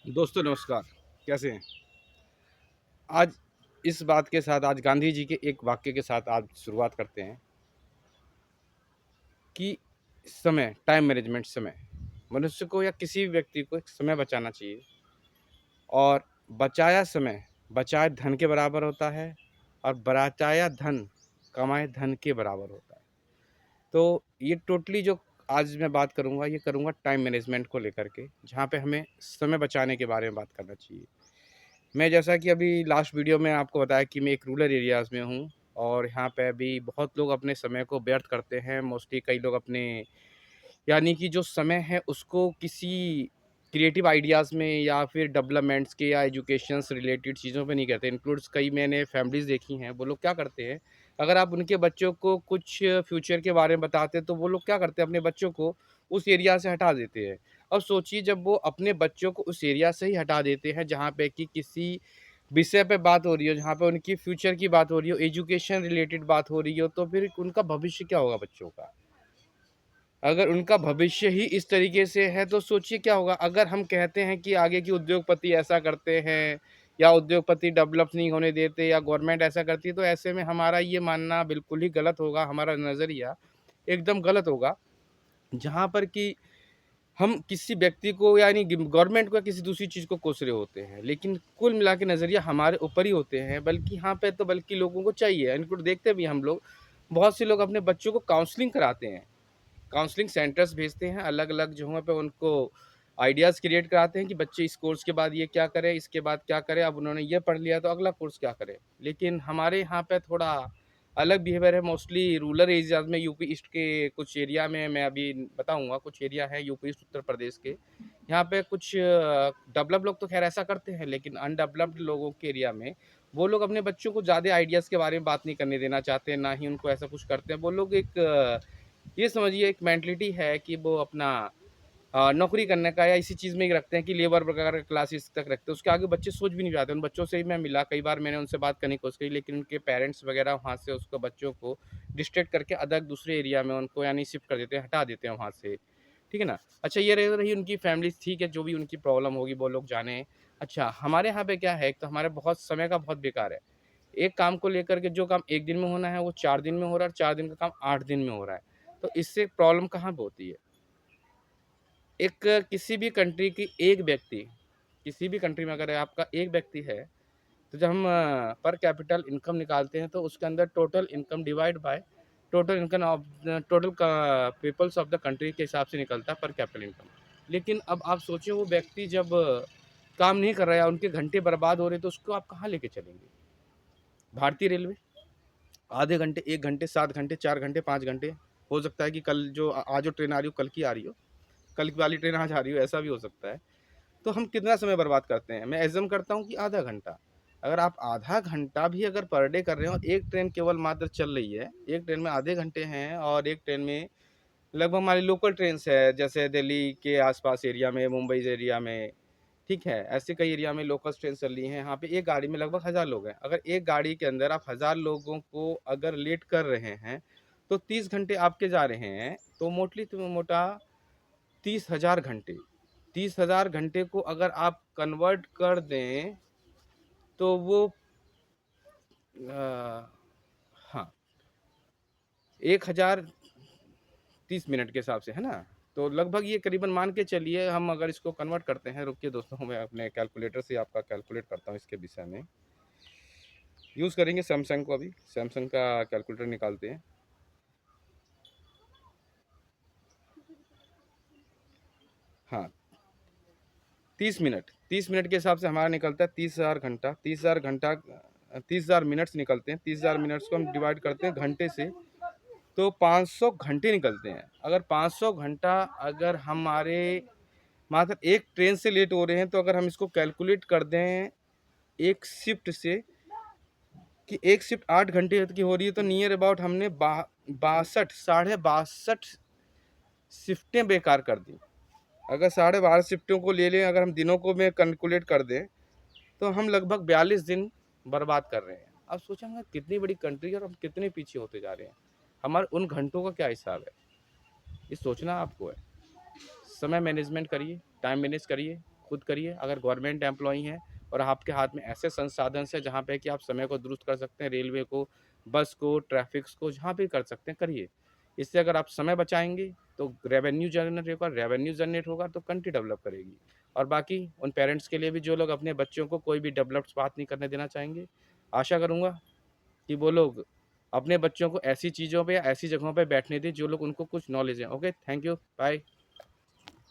दोस्तों नमस्कार। कैसे हैं? आज इस बात के साथ आज गांधी जी के एक वाक्य के साथ आज शुरुआत करते हैं कि समय, टाइम मैनेजमेंट समय, मनुष्य को या किसी भी व्यक्ति को एक समय बचाना चाहिए और बचाया समय, बचाए धन के बराबर होता है और बचाया धन, कमाए धन के बराबर होता है। तो ये टोटली जो आज मैं बात करूँगा, ये करूँगा टाइम मैनेजमेंट को लेकर के, जहाँ पे हमें समय बचाने के बारे में बात करना चाहिए। मैं जैसा कि अभी लास्ट वीडियो में आपको बताया कि मैं एक रूरल एरियाज़ में हूँ और यहाँ पे अभी बहुत लोग अपने समय को व्यर्थ करते हैं। मोस्टली कई लोग अपने यानी कि जो समय है उसको किसी क्रिएटिव आइडियाज़ में या फिर डेवलपमेंट्स के या एजुकेशन से रिलेटेड चीज़ों पे नहीं करते। इंक्लूड्स कई मैंने फैमिलीज़ देखी हैं, वो लोग क्या करते हैं, अगर आप उनके बच्चों को कुछ फ्यूचर के बारे में बताते हैं तो वो लोग क्या करते हैं, अपने बच्चों को उस एरिया से हटा देते हैं। अब सोचिए जब वो अपने बच्चों को उस एरिया से ही हटा देते हैं जहाँ पे कि किसी विषय पे बात हो रही हो, जहाँ पे उनकी फ्यूचर की बात हो रही हो, एजुकेशन रिलेटेड बात हो रही हो, तो फिर उनका भविष्य क्या होगा बच्चों का? अगर उनका भविष्य ही इस तरीके से है तो सोचिए क्या होगा। अगर हम कहते हैं कि आगे की उद्योगपति ऐसा करते हैं या उद्योगपति डेवलप नहीं होने देते या गवर्नमेंट ऐसा करती है, तो ऐसे में हमारा ये मानना बिल्कुल ही गलत होगा, हमारा नज़रिया एकदम गलत होगा। जहाँ पर कि हम किसी व्यक्ति को यानी गवर्नमेंट को या किसी दूसरी चीज़ को कोस रहे होते हैं, लेकिन कुल मिला के नज़रिया हमारे ऊपर ही होते हैं। बल्कि यहाँ पे तो बल्कि लोगों को चाहिए, इनको देखते भी हम लोग, बहुत से लोग अपने बच्चों को काउंसलिंग कराते हैं। काउंसलिंग सेंटर्स भेजते हैं अलग-अलग जगहों पे, उनको आइडियाज़ क्रिएट कराते हैं कि बच्चे इस कोर्स के बाद ये क्या करें, इसके बाद क्या करें, अब उन्होंने ये पढ़ लिया तो अगला कोर्स क्या करें। लेकिन हमारे यहाँ पे थोड़ा अलग बिहेवियर है। मोस्टली रूरल एरियाज़ में यूपी ईस्ट के कुछ एरिया में मैं अभी बताऊँगा, कुछ एरिया है यूपी ईस्ट उत्तर प्रदेश के। यहाँ पे कुछ डेवलप लोग तो ख़ैर ऐसा करते हैं, लेकिन अनडेवलप्ड लोगों के एरिया में वो लोग अपने बच्चों को ज़्यादा आइडियाज़ के बारे में बात नहीं करने देना चाहते हैं, ना ही उनको ऐसा कुछ करते हैं। वो लोग एक ये समझिए एक मेंटालिटी है कि वो अपना नौकरी करने का या इसी चीज़ में ही रखते हैं कि लेबर वगैरह का क्लासेस तक रखते हैं। उसके आगे बच्चे सोच भी नहीं पाते। उन बच्चों से ही मैं मिला, कई बार मैंने उनसे बात करने की कोशिश करी, लेकिन उनके पेरेंट्स वगैरह वहाँ से उसको बच्चों को डिस्ट्रैक्ट करके अदर दूसरे एरिया में उनको यानी शिफ्ट कर देते हैं, हटा देते हैं वहाँ से। ठीक है ना? अच्छा, ये रही उनकी फैमिली, ठीक है, जो भी उनकी प्रॉब्लम होगी वो लोग जाने। अच्छा, हमारे यहाँ पे क्या है, एक तो हमारे बहुत समय का बहुत बेकार है। एक काम को लेकर के जो काम 1 दिन में होना है वो 4 दिन में हो रहा है और 4 दिन का काम 8 दिन में हो रहा है। तो इससे प्रॉब्लम कहाँ पे होती है? एक किसी भी कंट्री की एक व्यक्ति, किसी भी कंट्री में अगर आपका एक व्यक्ति है, तो जब हम पर कैपिटल इनकम निकालते हैं तो उसके अंदर total income divide by total income of total का पीपल्स ऑफ द कंट्री के हिसाब से निकलता है पर कैपिटल इनकम। लेकिन अब आप सोचिए वो व्यक्ति जब काम नहीं कर रहा है, उनके घंटे बर्बाद हो रहे हैं, तो उसको आप कहाँ लेके चलेंगे? भारतीय रेलवे आधे घंटे, 1 घंटे, 7 घंटे, 4 घंटे, 5 घंटे, हो सकता है कि कल जो आज जो ट्रेन आ रही हो, कल की आ रही हो, कल की वाली ट्रेन आज आ रही हो, ऐसा भी हो सकता है। तो हम कितना समय बर्बाद करते हैं? मैं एज़्यूम करता हूँ कि आधा घंटा। अगर आप आधा घंटा भी अगर पर डे कर रहे हो और एक ट्रेन केवल मात्र चल रही है, एक ट्रेन में आधे घंटे हैं और एक ट्रेन में लगभग हमारी लोकल ट्रेन्स है, जैसे दिल्ली के आस-पास एरिया में, मुंबई एरिया में, ठीक है? ऐसे कई एरिया में लोकल ट्रेन चल रही हैं, यहाँ पे एक गाड़ी में लगभग 1000 लोग हैं। अगर एक गाड़ी के अंदर आप 1000 लोगों को अगर लेट कर रहे हैं, तो 30 घंटे आपके जा रहे हैं, तो मोटली तो मोटा 30,000 घंटे। 30,000 घंटे को अगर आप कन्वर्ट कर दें, तो वो हाँ, 1030 मिनट के हिसाब से, है ना? तो लगभग ये करीबन मान के चलिए, हम अगर इसको कन्वर्ट करते हैं, रुकिए दोस्तों मैं अपने कैलकुलेटर से आपका कैलकुलेट करता हूँ इसके विषय में। यूज़ करेंगे सैमसंग को, अभी सैमसंग का कैलकुलेटर निकालते हैं। हाँ, 30 मिनट के हिसाब से हमारा निकलता है 30,000 घंटा। 30,000 घंटा 30,000 मिनट्स निकलते हैं। 30,000 मिनट्स को हम डिवाइड करते हैं घंटे से, तो 500 घंटे निकलते हैं। अगर 500 घंटा अगर हमारे मात्र एक ट्रेन से लेट हो रहे हैं, तो अगर हम इसको कैलकुलेट कर दें एक शिफ्ट से कि एक शिफ्ट 8 घंटे की हो रही है, तो नियर अबाउट हमने 62 साढ़े 62 शिफ्टें बेकार कर दी। अगर साढ़े 12 शिफ्टों को ले लें, अगर हम दिनों को में कैलकुलेट कर दें, तो हम लगभग 42 दिन बर्बाद कर रहे हैं। अब सोचा हम कितनी बड़ी कंट्री है और हम कितने पीछे होते जा रहे हैं। हमारे उन घंटों का क्या हिसाब है? ये सोचना आपको है। समय मैनेजमेंट करिए, टाइम मैनेज करिए, खुद करिए। अगर गवर्नमेंट एम्प्लॉई हैं और आपके हाथ में ऐसे संसाधन हैं जहाँ पे कि आप समय को दुरुस्त कर सकते हैं, रेलवे को, बस को, ट्रैफ़िक्स को, जहाँ भी कर सकते हैं, करिए। इससे अगर आप समय बचाएँगे, तो रेवेन्यू जनरेट होगा तो कंट्री डेवलप करेगी। और बाकी उन पेरेंट्स के लिए भी जो लोग अपने बच्चों को कोई भी डेवलप्ड पाथ नहीं करने देना चाहेंगे, आशा करूँगा कि वो लोग अपने बच्चों को ऐसी चीज़ों पे या ऐसी जगहों पे बैठने दें जो लोग उनको कुछ नॉलेज है। Okay, thank you, bye.